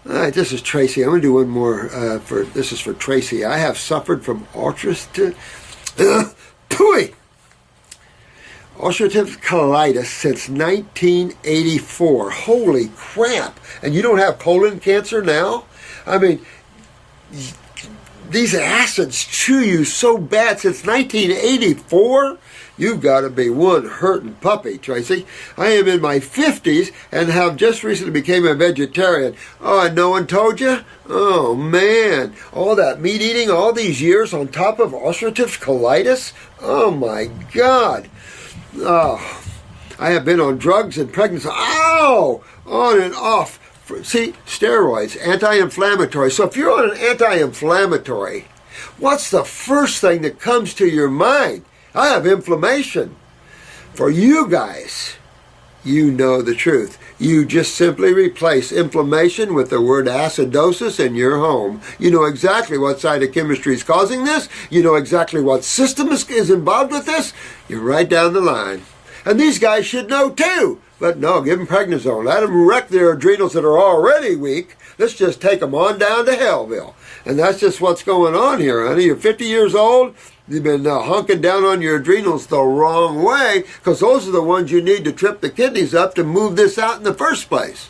All right, this is Tracy. I'm going to do one more. This is for Tracy. I have suffered from ulcerative colitis since 1984. Holy crap! And you don't have colon cancer now? I mean, these acids chew you so bad since 1984? You've got to be one hurting puppy, Tracy. I am in my 50s and have just recently became a vegetarian. Oh, and no one told you? Oh, man. All that meat eating all these years on top of ulcerative colitis? Oh, my God. Oh, I have been on drugs and pregnancy. Ow! On and off. See, steroids, anti-inflammatory. So if you're on an anti-inflammatory, what's the first thing that comes to your mind? I have inflammation. For you guys, you know the truth. You just simply replace inflammation with the word acidosis in your home. You know exactly what cytochemistry is causing this. You know exactly what system is involved with this. You're right down the line. And these guys should know too. But no, give them prednisone. Let them wreck their adrenals that are already weak. Let's just take them on down to Hellville. And that's just what's going on here, honey. You're 50 years old. You've been hunking down on your adrenals the wrong way, because those are the ones you need to trip the kidneys up to move this out in the first place.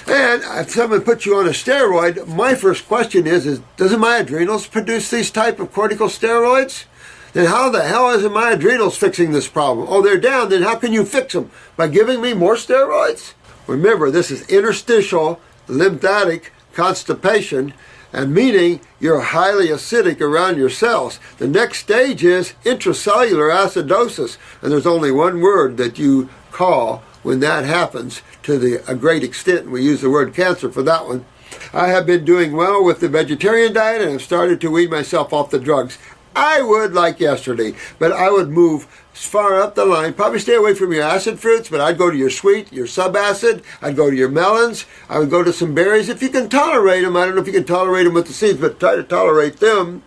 And if someone puts you on a steroid, my first question is doesn't my adrenals produce these type of corticosteroids? Then how the hell isn't my adrenals fixing this problem? Oh, they're down, then how can you fix them? By giving me more steroids? Remember, this is interstitial lymphatic constipation, and meaning you're highly acidic around your cells. The next stage is intracellular acidosis, and there's only one word that you call when that happens to a great extent. We use the word cancer for that one. I have been doing well with the vegetarian diet and have started to wean myself off the drugs. I would like yesterday, but I would move far up the line, probably stay away from your acid fruits, but I'd go to your sweet, your subacid, I'd go to your melons, I would go to some berries, if you can tolerate them. I don't know if you can tolerate them with the seeds, but try to tolerate them.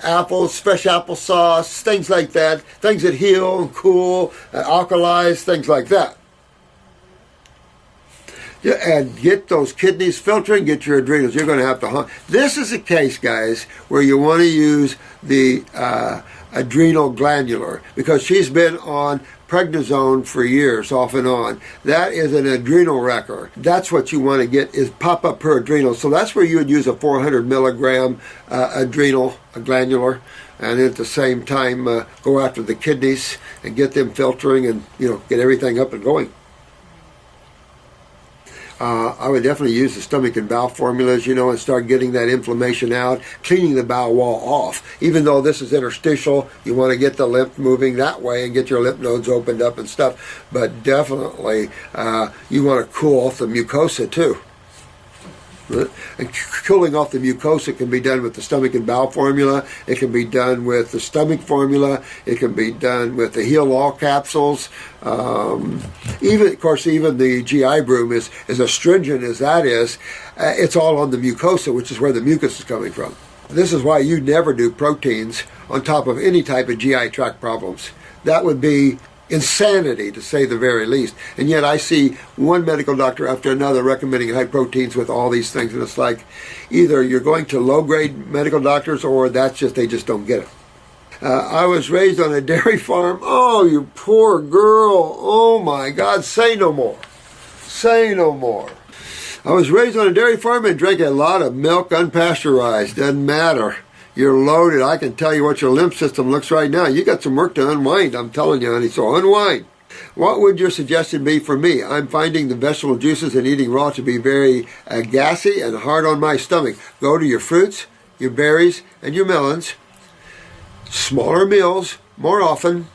Apples, fresh applesauce, things like that, things that heal and cool, alkalize, things like that. Yeah, and get those kidneys filtering, get your adrenals. You're going to have to hunt. This is a case, guys, where you want to use the adrenal glandular, because she's been on prednisone for years, off and on. That is an adrenal wrecker. That's what you want to get, is pop up her adrenals. So that's where you would use a 400 milligram adrenal glandular, and at the same time go after the kidneys and get them filtering and, you know, get everything up and going. I would definitely use the stomach and bowel formulas, you know, and start getting that inflammation out, cleaning the bowel wall off. Even though this is interstitial, you want to get the lymph moving that way and get your lymph nodes opened up and stuff. But definitely, you want to cool off the mucosa too. And cooling off the mucosa can be done with the stomach and bowel formula. It can be done with the stomach formula. It can be done with the Heal All capsules. Even, of course, even the GI broom is as astringent as that is. It's all on the mucosa, which is where the mucus is coming from. This is why you never do proteins on top of any type of GI tract problems. That would be insanity, to say the very least. And yet I see one medical doctor after another recommending high proteins with all these things, and it's like either you're going to low-grade medical doctors or that's just, they just don't get it. I was raised on a dairy farm. Oh, you poor girl. Oh my God, say no more. Say no more. I was raised on a dairy farm and drank a lot of milk unpasteurized. Doesn't matter. You're loaded. I can tell you what your lymph system looks right now. You got some work to unwind, I'm telling you, honey, so unwind. What would your suggestion be for me? I'm finding the vegetable juices and eating raw to be very gassy and hard on my stomach. Go to your fruits, your berries, and your melons. Smaller meals, more often.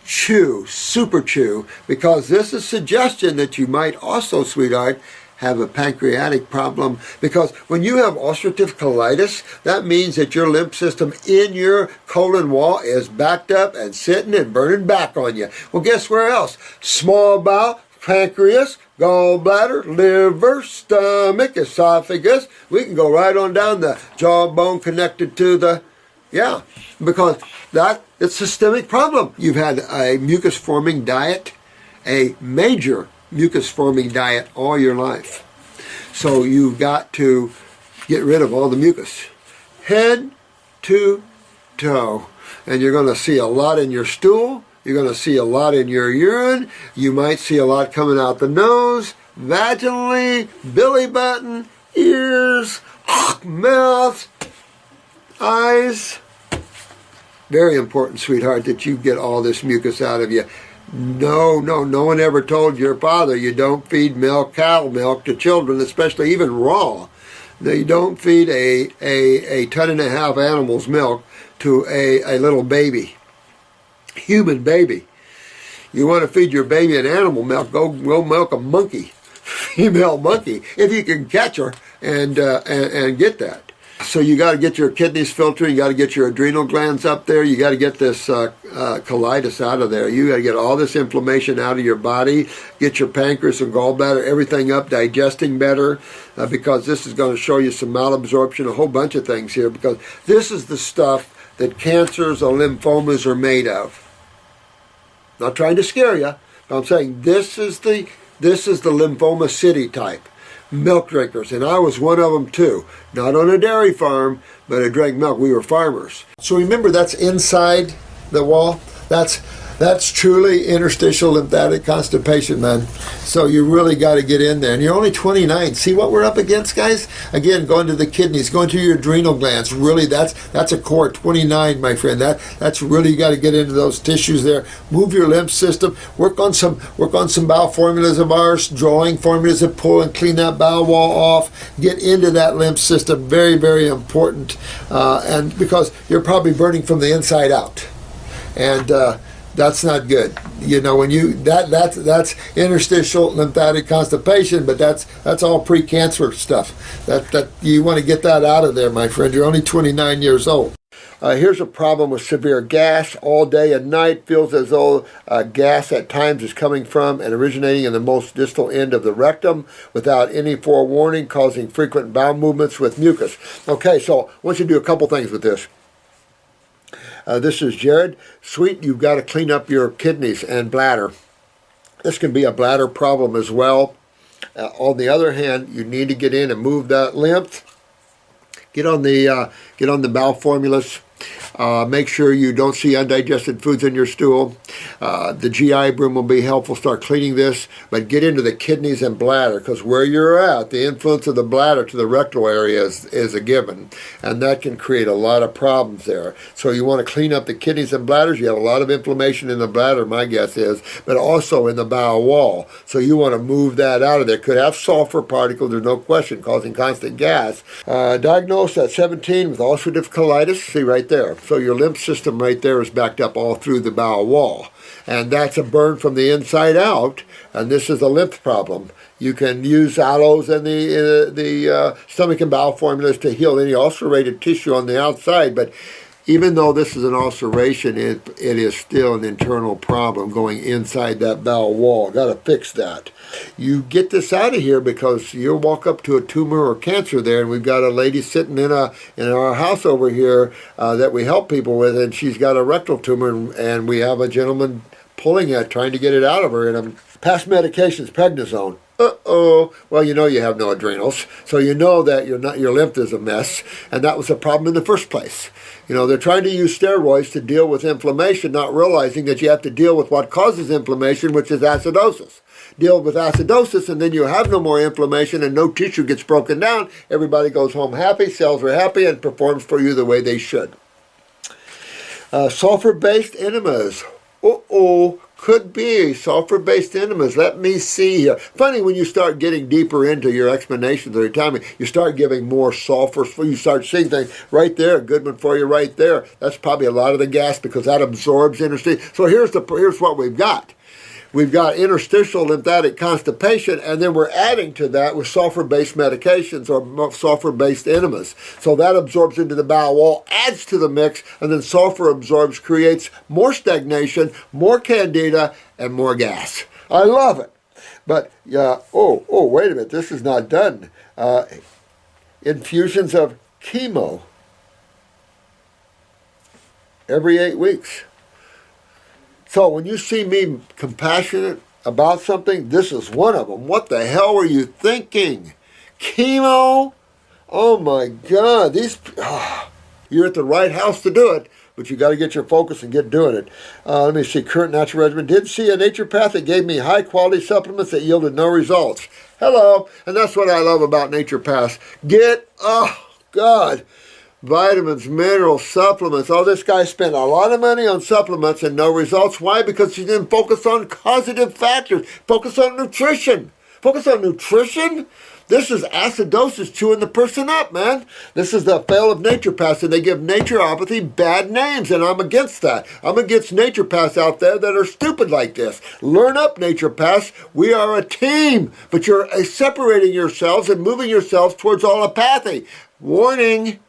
Chew, super chew, because this is suggestion that you might also, sweetheart, have a pancreatic problem, because when you have ulcerative colitis, that means that your lymph system in your colon wall is backed up and sitting and burning back on you. Well, guess where else? Small bowel, pancreas, gallbladder, liver, stomach, esophagus. We can go right on down the jawbone connected to the, yeah, because that, it's a systemic problem. You've had a mucus-forming diet, a major mucus-forming diet all your life. So you've got to get rid of all the mucus. Head to toe. And you're going to see a lot in your stool. You're going to see a lot in your urine. You might see a lot coming out the nose, vaginally, belly button, ears, mouth, eyes. Very important, sweetheart, that you get all this mucus out of you. No one ever told your father you don't feed cow milk to children, especially even raw. You don't feed a ton and a half animal's milk to a little baby, human baby. You want to feed your baby an animal milk, go milk a monkey, female monkey, if you can catch her and get that. So you got to get your kidneys filtered, you got to get your adrenal glands up there, you got to get this colitis out of there. You got to get all this inflammation out of your body, get your pancreas and gallbladder, everything up, digesting better, because this is going to show you some malabsorption, a whole bunch of things here, because this is the stuff that cancers or lymphomas are made of. Not trying to scare you, but I'm saying this is the lymphoma city type. Milk drinkers, and I was one of them too. Not on a dairy farm, but I drank milk. We were farmers. So remember, that's inside the wall. That's truly interstitial lymphatic constipation, man. So you really got to get in there. And you're only 29. See what we're up against, guys? Again, going to the kidneys, going to your adrenal glands. Really, that's a core 29, my friend. That's really, you got to get into those tissues there. Move your lymph system. Work on some bowel formulas of ours, drawing formulas that pull and clean that bowel wall off. Get into that lymph system. Very, very important. And because you're probably burning from the inside out. And that's not good. You know, when you that's interstitial lymphatic constipation, but that's all pre-cancer stuff. That you want to get that out of there, my friend. You're only 29 years old. Here's a problem with severe gas all day and night. Feels as though gas at times is coming from and originating in the most distal end of the rectum without any forewarning, causing frequent bowel movements with mucus. Okay, so I want you to do a couple things with this. This is Jared. Sweet, you've got to clean up your kidneys and bladder. This can be a bladder problem as well. On the other hand, you need to get in and move that lymph. Get on the bowel formulas. Make sure you don't see undigested foods in your stool. The GI broom will be helpful. Start cleaning this, but get into the kidneys and bladder, because where you're at, the influence of the bladder to the rectal area is a given, and that can create a lot of problems there. So you want to clean up the kidneys and bladders. You have a lot of inflammation in the bladder, my guess is, but also in the bowel wall. So you want to move that out of there. Could have sulfur particles, there's no question, causing constant gas. Diagnosed at 17 with ulcerative colitis. See right there. So your lymph system right there is backed up all through the bowel wall. And that's a burn from the inside out, and this is a lymph problem. You can use aloes and the stomach and bowel formulas to heal any ulcerated tissue on the outside, but even though this is an ulceration, it is still an internal problem going inside that bowel wall. Got to fix that. You get this out of here because you'll walk up to a tumor or cancer there, and we've got a lady sitting in our house over here that we help people with, and she's got a rectal tumor, and we have a gentleman pulling it, trying to get it out of her. And past medications, prednisone. Well, you know you have no adrenals, so you know that your lymph is a mess, and that was a problem in the first place. You know, they're trying to use steroids to deal with inflammation, not realizing that you have to deal with what causes inflammation, which is acidosis. Deal with acidosis, and then you have no more inflammation and no tissue gets broken down. Everybody goes home happy, cells are happy, and performs for you the way they should. Sulfur-based enemas. Could be sulfur-based enemas. Let me see here. Funny, when you start getting deeper into your explanations or your timing, you start giving more sulfur. You start seeing things right there. A good one for you right there. That's probably a lot of the gas because that absorbs interstitial. So here's what we've got. We've got interstitial lymphatic constipation, and then we're adding to that with sulfur-based medications or sulfur-based enemas. So that absorbs into the bowel wall, adds to the mix, and then sulfur absorbs, creates more stagnation, more candida, and more gas. I love it. But, wait a minute, this is not done. Infusions of chemo every 8 weeks. So when you see me compassionate about something, this is one of them. What the hell were you thinking? chemo. Oh my God, you're at the right house to do it, but you got to get your focus and get doing it. Let me see, current natural regimen. Did see a naturopath that gave me high quality supplements that yielded no results. Hello, and that's what I love about naturopaths. Vitamins, minerals, supplements. Oh, this guy spent a lot of money on supplements and no results. Why? Because he didn't focus on causative factors. Focus on nutrition. Focus on nutrition? This is acidosis chewing the person up, man. This is the fail of naturopaths, and they give naturopathy bad names, and I'm against that. I'm against naturopaths out there that are stupid like this. Learn up, naturopaths. We are a team, but you're separating yourselves and moving yourselves towards allopathy. Warning.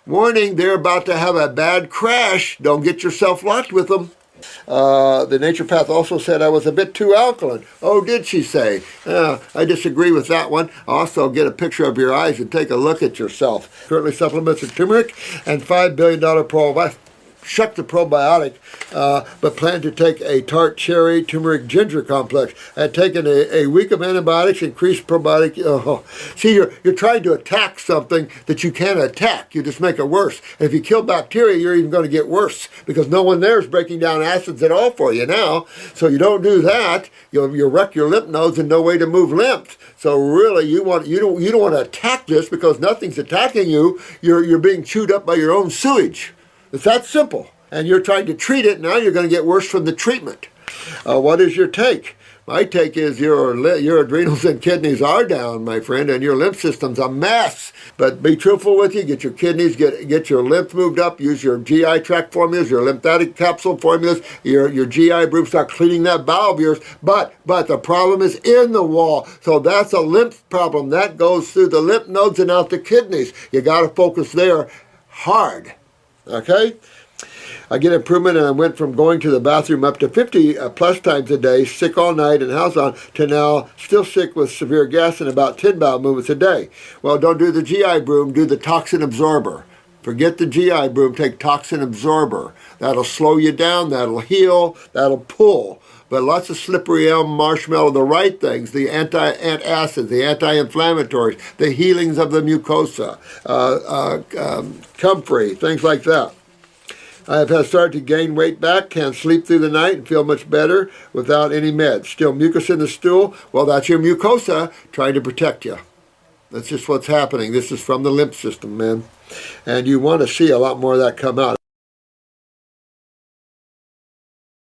Warning, they're about to have a bad crash. Don't get yourself locked with them. The naturopath also said I was a bit too alkaline. Oh, did she say? I disagree with that one. Also, get a picture of your eyes and take a look at yourself. Currently supplements of turmeric and $5 billion probiotic. Shuck the probiotic, but plan to take a tart cherry turmeric ginger complex. I had taken a week of antibiotics, increased probiotic. See, you're trying to attack something that you can't attack. You just make it worse. And if you kill bacteria, you're even going to get worse because no one there is breaking down acids at all for you now. So you don't do that. You'll wreck your lymph nodes and no way to move lymph. So really, you don't want to attack this because nothing's attacking you. You're being chewed up by your own sewage. It's that simple. And you're trying to treat it, now you're going to get worse from the treatment. What is your take? My take is your adrenals and kidneys are down, my friend, and your lymph system's a mess. But be truthful with you, get your kidneys, get your lymph moved up, use your GI tract formulas, your lymphatic capsule formulas, your GI brew, start cleaning that bowel of yours. But the problem is in the wall. So that's a lymph problem. That goes through the lymph nodes and out the kidneys. You got to focus there hard. Okay? I get improvement, and I went from going to the bathroom up to 50 plus times a day, sick all night and house on, to now still sick with severe gas and about 10 bowel movements a day. Well, don't do the GI broom, do the toxin absorber. Forget the GI broom, take toxin absorber. That'll slow you down, that'll heal, that'll pull. But lots of slippery elm, marshmallow, the right things, the antacids, the anti-inflammatories, the healings of the mucosa, comfrey, things like that. I have started to gain weight back, can't sleep through the night and feel much better without any meds. Still mucus in the stool, well, that's your mucosa trying to protect you. That's just what's happening. This is from the lymph system, man. And you want to see a lot more of that come out.